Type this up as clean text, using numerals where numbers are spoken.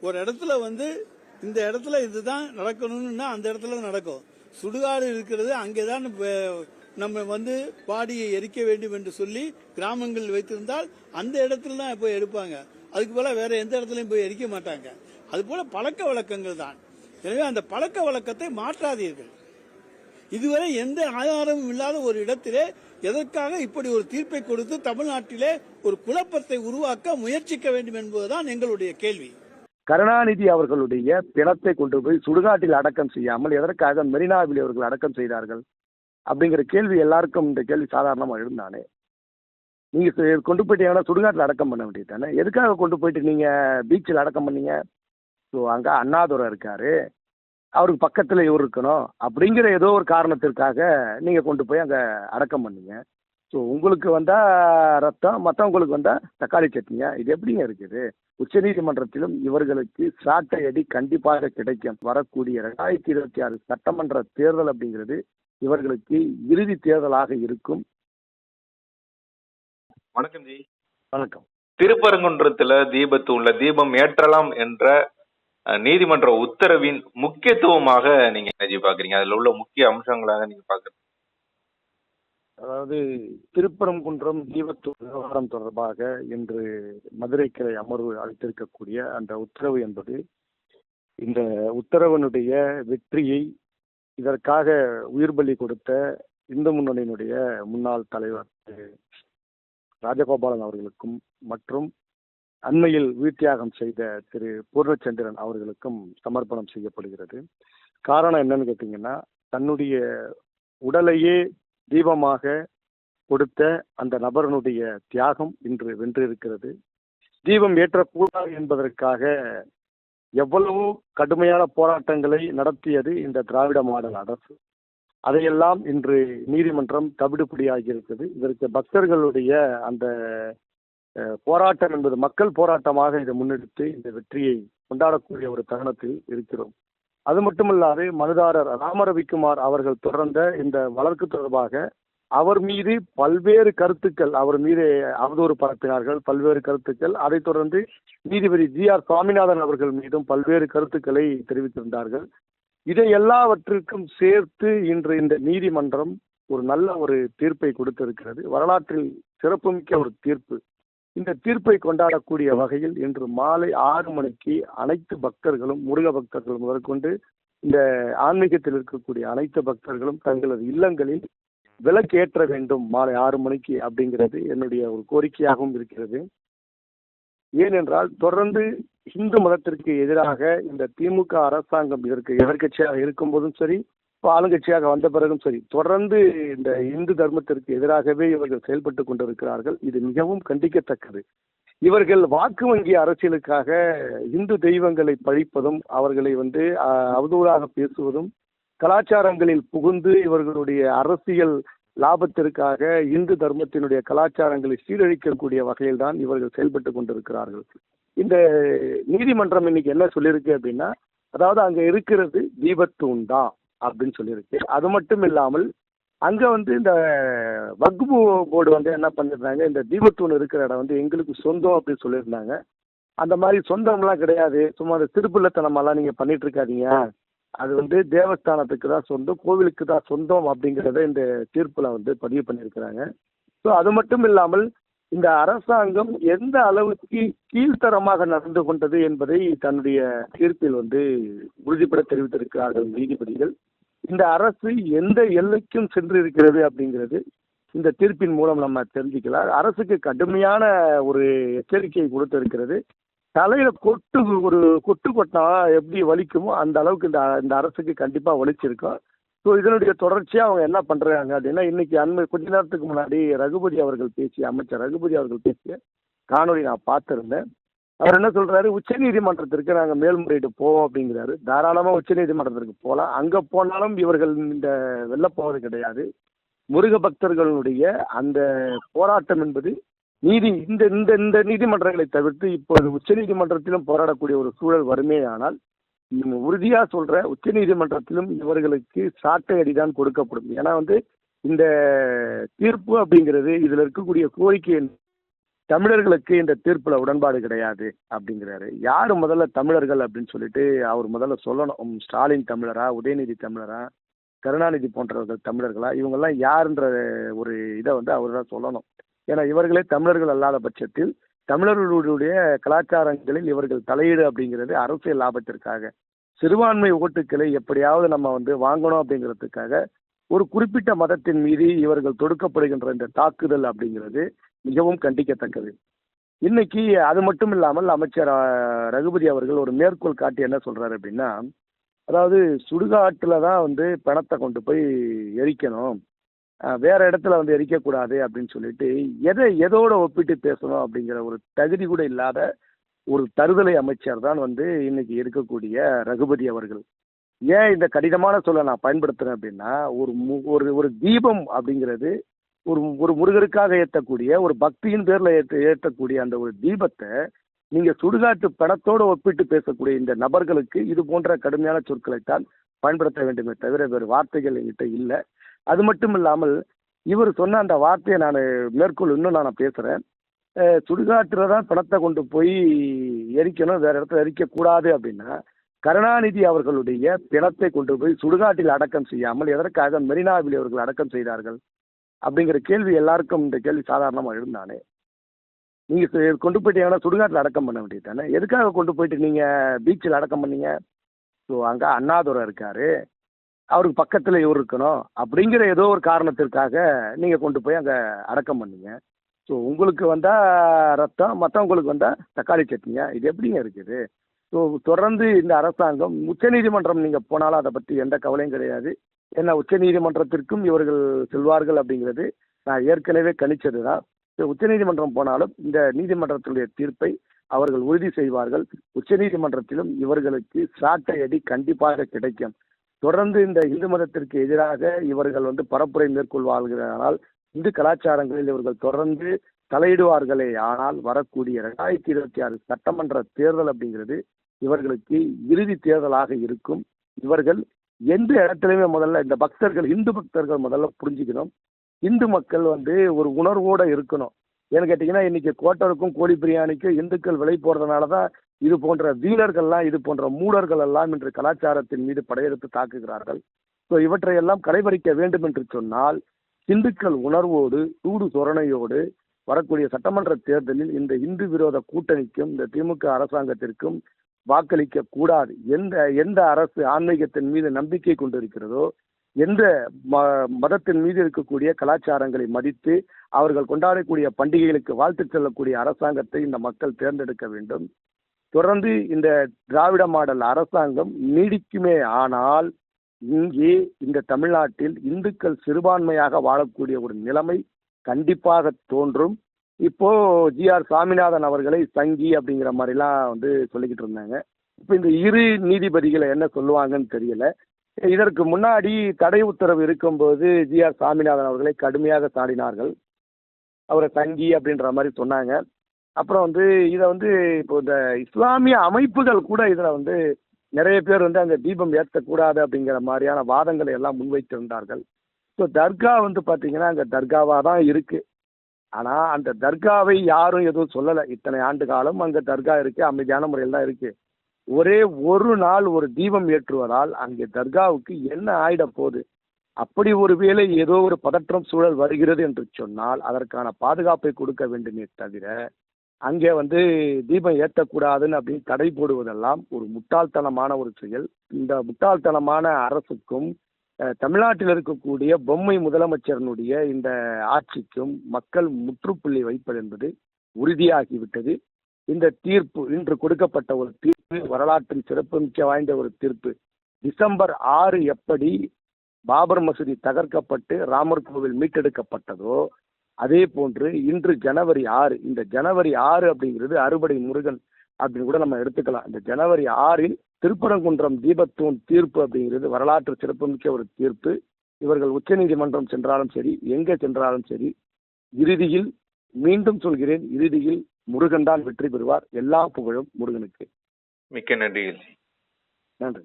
ஒரு இடத்துல வந்து இந்த இடத்துல இதுதான் நடக்கணும்னா அந்த இடத்துல நடக்கும். சுடுகாடு இருக்கிறது அங்கேதான் நம்ம வந்து பாடியை எரிக்க வேண்டும் என்று சொல்லி கிராமங்கள் வைத்திருந்தால் அந்த இடத்துல தான் போய் எடுப்பாங்க. அதுக்கு போல வேற எந்த இடத்துலயும் போய் எரிக்க மாட்டாங்க. அது போல பழக்க வழக்கங்கள் தான். எனவே அந்த பழக்க வழக்கத்தை மாற்றாதீர்கள். இதுவரை எந்த ஆதாரமும் இல்லாத ஒரு இடத்திலே எதற்காக இப்படி ஒரு தீர்ப்பை கொடுத்து தமிழ்நாட்டிலே ஒரு குழப்பத்தை உருவாக்க முயற்சிக்க வேண்டும் என்பதுதான் எங்களுடைய கேள்வி. கருணாநிதி அவர்களுடைய பிணத்தை கொண்டு போய் சுடுகாட்டில் அடக்கம் செய்யாமல் எதற்காக மெரினாவில் அவர்கள் அடக்கம் செய்தார்கள் அப்படிங்கிற கேள்வி எல்லாருக்கும் இந்த கேள்வி சாதாரணமாக இருந்தானே. நீங்க கொண்டு போயிட்டீங்கன்னா சுடுகாட்டில் அடக்கம் பண்ண வேண்டியது தானே. எதுக்காக கொண்டு போயிட்டு நீங்க பீச்சில் அடக்கம் பண்ணீங்க? ஸோ அங்கே அண்ணாதுரை இருக்காரு, அவருக்கு பக்கத்தில் இவர் இருக்கணும் அப்படிங்கிற ஏதோ ஒரு காரணத்திற்காக நீங்கள் கொண்டு போய் அங்கே அடக்கம் பண்ணீங்க. ஸோ உங்களுக்கு வந்தால் ரத்தம், மற்றவங்களுக்கு வந்தால் தக்காளி சட்னியா? இது எப்படிங்க இருக்குது? உச்சநீதிமன்றத்திலும் இவர்களுக்கு சாட்டை அடி கண்டிப்பாக கிடைக்கும். வரக்கூடிய 2026 சட்டமன்ற தேர்தல் அப்படிங்கிறது இவர்களுக்கு இறுதி தேர்தலாக இருக்கும். வணக்கம் ஜி. வணக்கம். திருப்பரங்குன்றத்துல தீபத்தூண்ல தீபம் ஏற்றலாம் என்ற நீதிமன்ற உத்தரவின் முக்கியத்துவமாக நீங்க என்ன பாக்குறீங்க? அதுல உள்ள முக்கிய அம்சங்களாக நீங்க பாக்குறீங்க? அதாவது திருப்பரங்குன்றம் தீபத்தூண் விவகாரம் தொடர்பாக இன்று மதுரை கிளை அமர்வு அளித்திருக்கக்கூடிய அந்த உத்தரவு என்பது இந்த உத்தரவினுடைய வெற்றியை இதற்காக உயிர் பலி கொடுத்த இந்து முன்னணியினுடைய முன்னாள் தலைவர் ராஜகோபாலன் அவர்களுக்கும் மற்றும் அண்மையில் உயிர்த்தியாகம் செய்த திரு பூர்ணச்சந்திரன் அவர்களுக்கும் சமர்ப்பணம் செய்யப்படுகிறது. காரணம் என்னன்னு கேட்டீங்கன்னா, தன்னுடைய உடலையே தீபமாக கொடுத்த அந்த நபரனுடைய தியாகம் இன்று வென்றிருக்கிறது. தீபம் ஏற்றக்கூடாது என்பதற்காக எவ்வளவு கடுமையான போராட்டங்களை நடத்தியது இந்த திராவிட மாடல் அரசு. அதையெல்லாம் இன்று நீதிமன்றம் தவிடுபடியாகி இருக்கிறது. இதற்கு பக்தர்களுடைய அந்த போராட்டம் என்பது மக்கள் போராட்டமாக இதை முன்னெடுத்து இந்த வெற்றியை கொண்டாடக்கூடிய ஒரு தருணத்தில் இருக்கிறோம். அது மட்டுமல்லாது மனுதாரர் ராமரவிக்குமார் அவர்கள் தொடர்ந்த இந்த வழக்கு தொடர்பாக அவர் மீது பல்வேறு கருத்துக்கள், அவர் மீது அவதூறு பரப்பினார்கள், பல்வேறு கருத்துக்கள். அதைத் தொடர்ந்து நீதிபதி GR சுவாமிநாதன் அவர்கள் மீதும் பல்வேறு கருத்துக்களை தெரிவித்திருந்தார்கள். இதை எல்லாவற்றிற்கும் சேர்த்து இன்று இந்த நீதிமன்றம் ஒரு நல்ல ஒரு தீர்ப்பை கொடுத்திருக்கிறது. வரலாற்றில் சிறப்புமிக்க ஒரு தீர்ப்பு. இந்த தீர்ப்பை கொண்டாடக்கூடிய வகையில் இன்று மாலை 6 மணிக்கு அனைத்து பக்தர்களும், முருக பக்தர்கள் முதற்கொண்டு இந்த ஆன்மீகத்தில் இருக்கக்கூடிய அனைத்து பக்தர்களும் தங்களது இல்லங்களில் விளக்கேற்ற வேண்டும் மாலை 6 மணிக்கு அப்படிங்கிறது என்னுடைய ஒரு கோரிக்கையாகவும் இருக்கிறது. ஏனென்றால் தொடர்ந்து இந்து மதத்திற்கு எதிராக இந்த திமுக அரசாங்கம் இதற்கு எதிர்கட்சியாக இருக்கும் போதும் சரி, இப்போ ஆளுங்கட்சியாக வந்த பிறகும் சரி, தொடர்ந்து இந்த இந்து தர்மத்திற்கு எதிராகவே இவர்கள் செயல்பட்டு கொண்டிருக்கிறார்கள். இது மிகவும் கண்டிக்கத்தக்கது. இவர்கள் வாக்கு வங்கி அரசியலுக்காக இந்து தெய்வங்களை பழிப்பதும், அவர்களை அவதூறாக பேசுவதும், கலாச்சாரங்களில் புகுந்து இவர்களுடைய அரசியல் லாபத்திற்காக இந்து தர்மத்தினுடைய கலாச்சாரங்களை சீரழிக்கக்கூடிய வகையில் தான் இவர்கள் செயல்பட்டு கொண்டிருக்கிறார்கள். இந்த நீதிமன்றம் இன்னைக்கு என்ன சொல்லியிருக்கு அப்படின்னா, அதாவது அங்க இருக்கிறது தீபத்தூண் தான் அப்படின்னு சொல்லியிருக்கு. அது மட்டும் இல்லாமல் அங்க இந்த வக்ஃபு போர்டு என்ன பண்ணிருந்தாங்க, இந்த தீபத்தூண் இருக்கிற இடம் எங்களுக்கு சொந்தம் அப்படின்னு சொல்லியிருந்தாங்க. அந்த மாதிரி சொந்தம்லாம் கிடையாது, சும்மா அந்த திருப்புள்ளத்தனமெல்லாம் நீங்க பண்ணிட்டு இருக்காதீங்க, அது தேவஸ்தானத்துக்கு தான் சொந்தம், கோவிலுக்கு தான் சொந்தம் அப்படிங்கிறத இந்த தீர்ப்புல பதிவு பண்ணியிருக்கிறாங்க. ஸோ அது மட்டும் இல்லாமல் இந்த அரசாங்கம் எந்த அளவுக்கு கீழ்த்தரமாக நடந்து கொண்டது என்பதை தன்னுடைய தீர்ப்பில் உறுதிப்பட தெரிவித்திருக்கிறார்கள் நீதிபதிகள். இந்த அரசு எந்த எல்லைக்கும் சென்று இருக்கிறது அப்படிங்கிறது இந்த தீர்ப்பின் மூலம் நம்ம தெரிஞ்சுக்கலாம். அரசுக்கு கடுமையான ஒரு எச்சரிக்கையை கொடுத்திருக்கிறது. தலையில ஒரு கொட்டு கொட்டா எப்படி வலிக்குமோ அந்த அளவுக்கு இந்த அரசுக்கு கண்டிப்பா வலிச்சிருக்கும். ஸோ இதனுடைய தொடர்ச்சியா அவங்க என்ன பண்றாங்க அப்படின்னா, இன்னைக்கு கொஞ்ச நேரத்துக்கு முன்னாடி அமைச்சர் ரகுபதி அவர்கள் பேசிய காணொலி நான் பார்த்திருந்தேன். அவர் என்ன சொல்றாரு, உச்சநீதிமன்றத்திற்கு நாங்கள் மேல்முறையீடு போவோம் அப்படிங்கிறாரு. தாராளமா உச்சநீதிமன்றத்திற்கு போகலாம். அங்க போனாலும் இவர்கள் இந்த வெல்ல போவது கிடையாது. முருக பக்தர்களுடைய அந்த போராட்டம் என்பது இந்த நீதிமன்றங்களை தவிர்த்து இப்போது உச்சநீதிமன்றத்திலும் போராடக்கூடிய ஒரு சூழல் வருமேயானால், உறுதியா சொல்ற உச்சநீதிமன்றத்திலும் இவர்களுக்கு சாட்டை அடிதான் கொடுக்கப்படும். ஏன்னா இந்த தீர்ப்பு அப்படிங்கிறது இதுல இருக்கக்கூடிய கோரிக்கை தமிழர்களுக்கு இந்த தீர்ப்புல உடன்பாடு கிடையாது அப்படிங்கிறாரு. யாரு முதல்ல தமிழர்கள் அப்படின்னு சொல்லிட்டு அவர் முதல்ல சொல்லணும். ஸ்டாலின் தமிழரா, உதயநிதி தமிழரா, கருணாநிதி போன்றவர்கள் தமிழர்களா, இவங்கெல்லாம் யாருன்ற ஒரு இதை அவர் தான் சொல்லணும். ஏன்னா இவர்களே தமிழர்கள் அல்லாத பட்சத்தில் தமிழர்களுடைய கலாச்சாரங்களில் இவர்கள் தலையீடு அப்படிங்கிறது அரசியல் லாபத்திற்காக, சிறுபான்மை ஓட்டுக்களை எப்படியாவது நம்ம வாங்கணும் அப்படிங்கிறதுக்காக ஒரு குறிப்பிட்ட மதத்தின் மீது இவர்கள் தொடுக்கப்படுகின்ற இந்த தாக்குதல் அப்படிங்கிறது மிகவும் கண்டிக்கத்தக்கது. இன்னைக்கு அது மட்டும் இல்லாமல் அமைச்சர் ரகுபதி அவர்கள் ஒரு மேற்கோள் காட்டி என்ன சொல்றாரு அப்படின்னா, அதாவது சுடுகாட்டுல தான் பிணத்தை கொண்டு போய் எரிக்கணும், வேற இடத்துல எரிக்கக்கூடாது அப்படின்னு சொல்லிட்டு எதோட ஒப்பிட்டு பேசணும் அப்படிங்கிற ஒரு தகுதி கூட இல்லாத ஒரு தருதலை அமைச்சர் தான் இன்னைக்கு இருக்கக்கூடிய ரகுபதி அவர்கள். ஏன் இந்த கடினமான சொல்ல நான் பயன்படுத்துறேன் அப்படின்னா, ஒரு தீபம் அப்படிங்கிறது ஒரு முருகருக்காக ஏற்றக்கூடிய ஒரு பக்தியின் பேர்ல ஏற்றக்கூடிய அந்த ஒரு தீபத்தை நீங்க சுடுகாட்டு பணத்தோடு ஒப்பிட்டு பேசக்கூடிய இந்த நபர்களுக்கு இது போன்ற கடுமையான சொற்களைத்தான் பயன்படுத்த வேண்டுமே தவிர வேறு வார்த்தைகள் என்கிட்ட இல்லை. அது மட்டும் இல்லாமல் இவர் சொன்ன அந்த வார்த்தையை நான் மேற்கொள் இன்னும் நான் பேசுறேன். சுடுகாட்டுல தான் பணத்தை கொண்டு போய் எரிக்கணும், வேற இடத்துல எரிக்கக்கூடாது அப்படின்னா, கருணாநிதி அவர்களுடைய பிணத்தை கொண்டு போய் சுடுகாட்டில் அடக்கம் செய்யாமல் எதற்காக மெரினாவில் அவர்கள் அடக்கம் செய்தார்கள் அப்படிங்கிற கேள்வி எல்லாருக்கும் இந்த கேள்வி சாதாரணமாக இருந்தானே. நீங்கள் கொண்டு போயிட்டு எங்கன்னா சுடுகாட்டில் அடக்கம் பண்ண வேண்டியது தானே, எதுக்காக கொண்டு போயிட்டு நீங்கள் பீச்சில் அடக்கம் பண்ணீங்க? ஸோ அங்கே அண்ணாதுரை இருக்காரு, அவருக்கு பக்கத்தில் இவர் இருக்கணும் அப்படிங்கிற ஏதோ ஒரு காரணத்திற்காக நீங்கள் கொண்டு போய் அங்கே அடக்கம் பண்ணீங்க. ஸோ உங்களுக்கு வந்தால் ரத்தம், மற்றவங்களுக்கு வந்தால் தக்காளி சட்னியா? இது எப்படிங்க இருக்குது? ஸோ தொடர்ந்து இந்த அரசாங்கம் உச்சநீதிமன்றம் நீங்கள் போனாலும் அதை பற்றி எந்த கவலையும் கிடையாது. ஏன்னா உச்சநீதிமன்றத்திற்கும் இவர்கள் செல்வார்கள் அப்படிங்கிறது நான் ஏற்கனவே கணிச்சது தான். உச்சநீதிமன்றம் போனாலும் இந்த நீதிமன்றத்தினுடைய தீர்ப்பை அவர்கள் உறுதி செய்வார்கள். உச்சநீதிமன்றத்திலும் இவர்களுக்கு சாட்டை அடி கண்டிப்பாக கிடைக்கும். தொடர்ந்து இந்த இந்து மதத்திற்கு எதிராக இவர்கள் பரப்புரை மேற்கொள்வார்களானால், இந்து கலாச்சாரங்களில் இவர்கள் தொடர்ந்து தலையிடுவார்களே ஆனால், வரக்கூடிய 2026 சட்டமன்ற தேர்தல் அப்படிங்கிறது இவர்களுக்கு இறுதி தேர்தலாக இருக்கும். இவர்கள் எந்த இடத்துலையுமே முதல்ல இந்த பக்தர்கள், இந்து பக்தர்கள் முதல்ல புரிஞ்சுக்கணும். இந்து மக்கள் ஒரு உணர்வோடு இருக்கணும். ஏன்னு கேட்டிங்கன்னா, இன்னைக்கு கோட்டருக்கும் கோழி பிரியாணிக்கும் இந்துக்கள் விலை போடுறதுனால தான் இது போன்ற வீரர்கள்லாம், இது போன்ற மூடர்கள் எல்லாம் இன்று கலாச்சாரத்தின் மீது படையெடுத்து தாக்குகிறார்கள். ஸோ இவற்றையெல்லாம் கடைபிடிக்க வேண்டும் என்று சொன்னால், இந்துக்கள் உணர்வோடு சூடு சொரணையோடு வரக்கூடிய சட்டமன்ற தேர்தலில் இந்த இந்து விரோத கூட்டணிக்கும் இந்த திமுக அரசாங்கத்திற்கும் வாக்களிக்க கூடாது. எந்த அரசு ஆன்மீகத்தின் மீது நம்பிக்கை கொண்டிருக்கிறதோ, எந்த மதத்தின் மீது இருக்கக்கூடிய கலாச்சாரங்களை மதித்து அவர்கள் கொண்டாடக்கூடிய பண்டிகைகளுக்கு வாழ்த்து செல்லக்கூடிய அரசாங்கத்தை இந்த மக்கள் தேர்ந்தெடுக்க வேண்டும். தொடர்ந்து இந்த திராவிட மாடல் அரசாங்கம் நீடிக்குமே ஆனால், இங்கே இந்த தமிழ்நாட்டில் இந்துக்கள் சிறுபான்மையாக வாழக்கூடிய ஒரு நிலைமை கண்டிப்பாக தோன்றும். இப்போ GR சாமிநாதன் அவர்களை சங்கி அப்படிங்கிற மாதிரிலாம் சொல்லிக்கிட்டு இருந்தாங்க. இப்போ இந்த இரு நீதிபதிகளை என்ன சொல்லுவாங்கன்னு தெரியல. இதற்கு முன்னாடி தடை உத்தரவு இருக்கும்போது GR சாமிநாதன் அவர்களை கடுமையாக சாடினார்கள், அவரை சங்கி அப்படின்ற மாதிரி சொன்னாங்க. அப்புறம் இதை இப்போ இந்த இஸ்லாமிய அமைப்புகள் கூட இதில் நிறைய பேர் அந்த தீபம் ஏற்றக்கூடாது அப்படிங்கிற மாதிரியான வாதங்களை எல்லாம் முன்வைத்திருந்தார்கள். ஸோ தர்கா பார்த்தீங்கன்னா அங்கே தர்காவாக தான் இருக்குது. ஆனால் அந்த தர்காவை யாரும் எதுவும் சொல்லலை. இத்தனை ஆண்டு காலம் அங்கே தர்கா இருக்குது, அமைதியான முறையில் தான் இருக்குது. ஒரே ஒரு நாள் ஒரு தீபம் ஏற்றுவதால் அங்கே தர்காவுக்கு என்ன ஆயிட போகுது? அப்படி ஒரு வேளை ஏதோ ஒரு பதற்றம் சூழல் வருகிறது என்று சொன்னால் அதற்கான பாதுகாப்பை கொடுக்க வேண்டுமே தவிர, அங்கே தீபம் ஏற்றக்கூடாதுன்னு அப்படின்னு தடை போடுவதெல்லாம் ஒரு முட்டாள்தனமான ஒரு செயல். இந்த முட்டாள்தனமான அரசுக்கும் தமிழ்நாட்டில் இருக்கக்கூடிய பொம்மை முதலமைச்சரனுடைய இந்த ஆட்சிக்கும் மக்கள் முற்றுப்புள்ளி வைப்பது என்பது உறுதியாகிவிட்டது. இந்த தீர்ப்பு, இன்று கொடுக்கப்பட்ட ஒரு தீர்ப்பு, வரலாற்றின் சிறப்புமிக்க வாய்ந்த ஒரு தீர்ப்பு. டிசம்பர் 6 எப்படி பாபர் மசூதி தகர்க்கப்பட்டு ராமர் கோவில் மீட்டெடுக்கப்பட்டதோ, அதே போன்று இன்று ஜனவரி 6, இந்த ஜனவரி 6 அப்படிங்கிறது அறுபடை முருகன் அப்படின்னு கூட நம்ம எடுத்துக்கலாம். இந்த ஜனவரி 6 திருப்பரங்குன்றம் தீபத்தூண் தீர்ப்பு அப்படிங்கிறது வரலாற்று சிறப்புமிக்க ஒரு தீர்ப்பு. இவர்கள் உச்சநீதிமன்றம் சென்றாலும் சரி, எங்கே சென்றாலும் சரி, இறுதியில், மீண்டும் சொல்கிறேன், இறுதியில் முருகன் தான் வெற்றி பெறுவார். எல்லா புகழும் முருகனுக்கு. மிக்க நன்றி. நன்றி.